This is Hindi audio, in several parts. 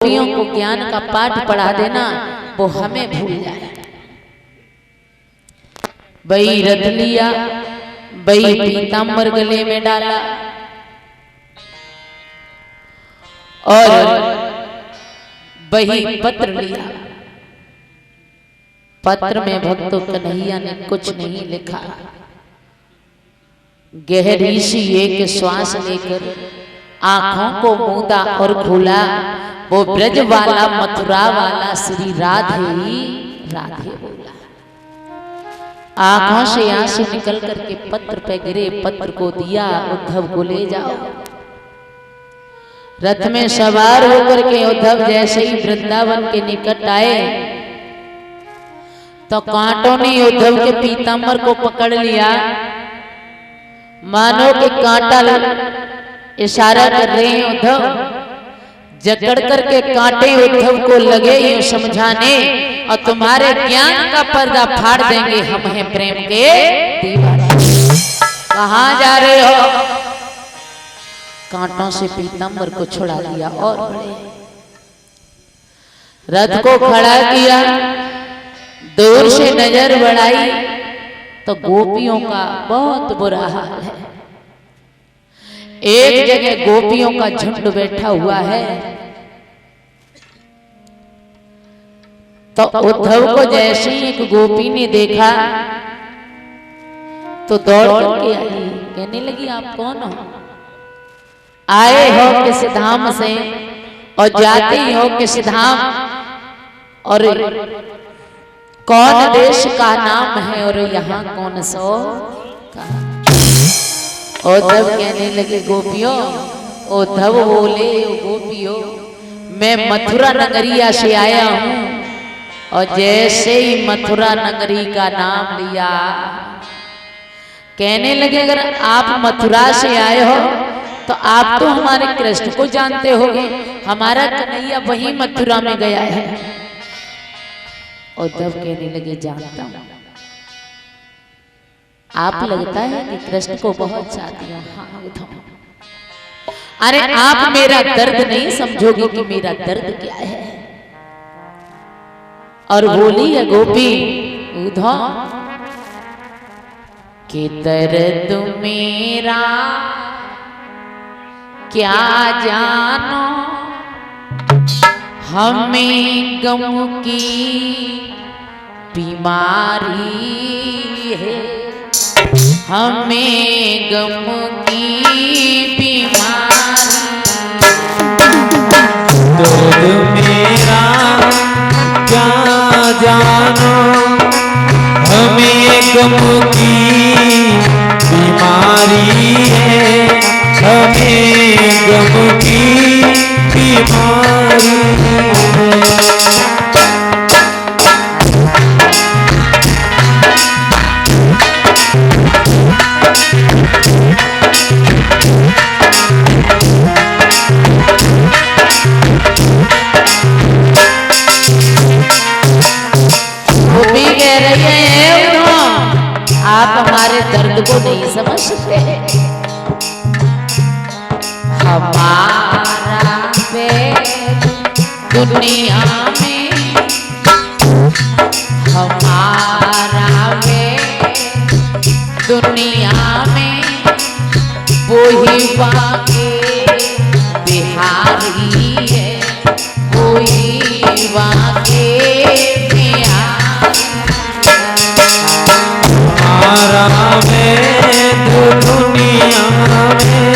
गोपियों को ज्ञान का पाठ पढ़ा देना, वो हमें भूल जाए। बई रथ लिया, बई पीतांबर गले में डाला और बही पत्र लिया। पत्र में भक्तों कन्हैया ने कुछ नहीं लिखा। गहरी सी एक श्वास लेकर आंखों को मूंदा और खोला। वो ब्रज वाला मथुरा वाला श्री राधे ही राधे बोला। आंखों से आंसू निकल करके पत्र पे गिरे। पत्र को दिया, उद्धव को ले जाओ। रथ में सवार होकर के उद्धव जैसे ही वृंदावन के निकट आए तो कांटों ने उद्धव के पीतांबर को पकड़ लिया। मानो कि कांटा इशारा कर रहे हैं उद्धव। जकड़ करके कांटे उद्धव को लगे यूं समझाने और तुम्हारे ज्ञान का पर्दा फाड़ देंगे। हम हैं प्रेम के दीवाने। कहां जा रहे हो? कांटों से पीतांबर को छुड़ा लिया और बढ़े। रथ को खड़ा किया, दूर से नजर बढ़ाई तो गोपियों का बहुत बुरा हाल है। एक जगह गोपियों का झुंड बैठा हुआ है। तो उद्धव को जैसे ही एक गोपी ने देखा तो दौड़ करके आई। कहने लगी, आप कौन हो? आए हो किस धाम से और जाते हो किस धाम, और कौन देश का नाम है और यहाँ कौन सो का? उद्धव कहने लगे, गोपियों। उद्धव बोले, गोपियों मैं मथुरा नगरिया से आया हूँ। और जैसे ही मथुरा नगरी का नाम लिया, कहने लगे, अगर आप मथुरा से आए हो तो आप तो हमारे कृष्ण को जानते होगे। हमारा कन्हैया वही मथुरा में गया है। उद्धव कहने लगे, जानता हूं। आप लगता है कि कृष्ण को बहुत चाहती हो। हाँ उद्धव। अरे आप मेरा दर्द नहीं समझोगे कि मेरा दर्द क्या है। और बोली है गोपी, उद्धव कि दर्द मेरा क्या जानो, हमें गम की बीमारी है। हमें गम की बीमारी। दर्द मेरा क्या जानो, हमें गम की बीमारी है। हमें गम की बीमारी है। आप हमारे दर्द को नहीं समझ सकते। हमारा पेट दुनिया में, हमारा पेट दुनिया में वो ही वाके बिहारी है। वो ही वाके हमारा में दुनिया में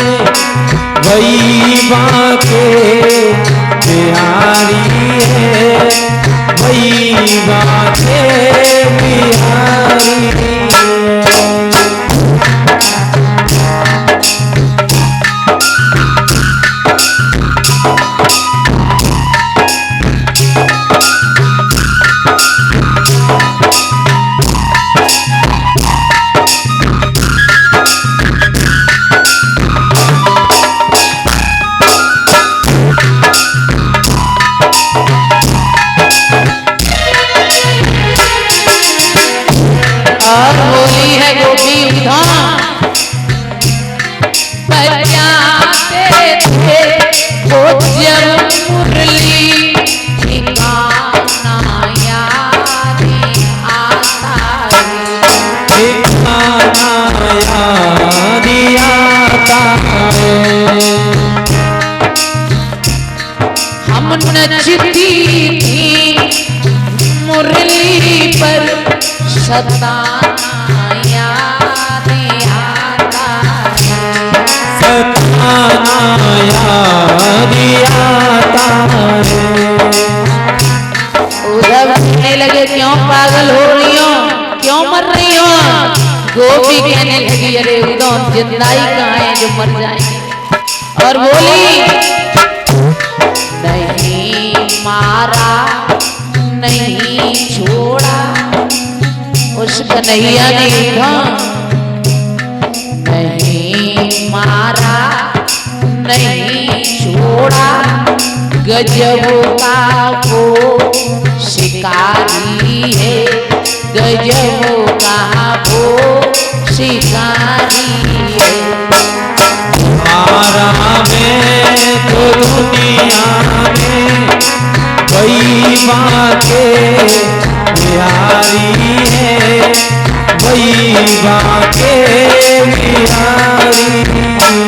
वही बाके बिहारी है। वही बाके बिहारी है। बजाते थे वो जब मुरली। हम नचती थी मुरली पर सताना याद आता है, सताना याद आता है। उधर कहने लगे क्यों पागल हो रही हो, क्यों मर रही हो। गोपी कहने लगी अरे उदौन जिंदाई कहाँ है जो मर जाएंगे। और बोली नहीं मारा नहीं छोड़ा उस कन्हैया ने कहा, नहीं मारा नहीं छोड़ा गजब का वो शिकारी है, गजब का वो शिकारी है। मारा में तो दुनिया में वही बाके बिहारी है, वही बाके बिहारी है।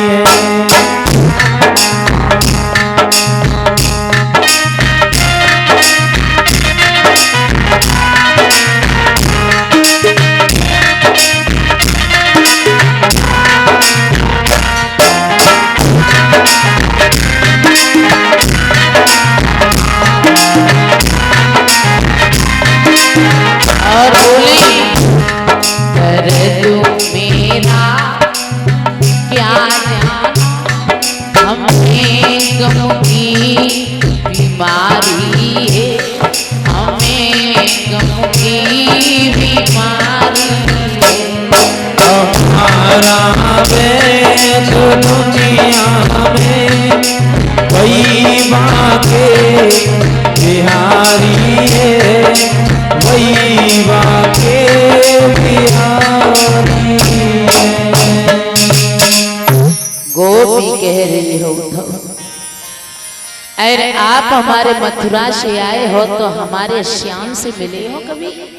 और बोले दर्द मेरा क्या जाना, हमें गम की बीमारी है, हमें गम की बीमारी है। हमारा वेद दुनिया में वही बाके बिहारी है, वही बाके बिहारी है। गोपी कह रही हो उद्धव, अरे आप हमारे मथुरा से आए हो तो हमारे श्याम से मिले हो कभी?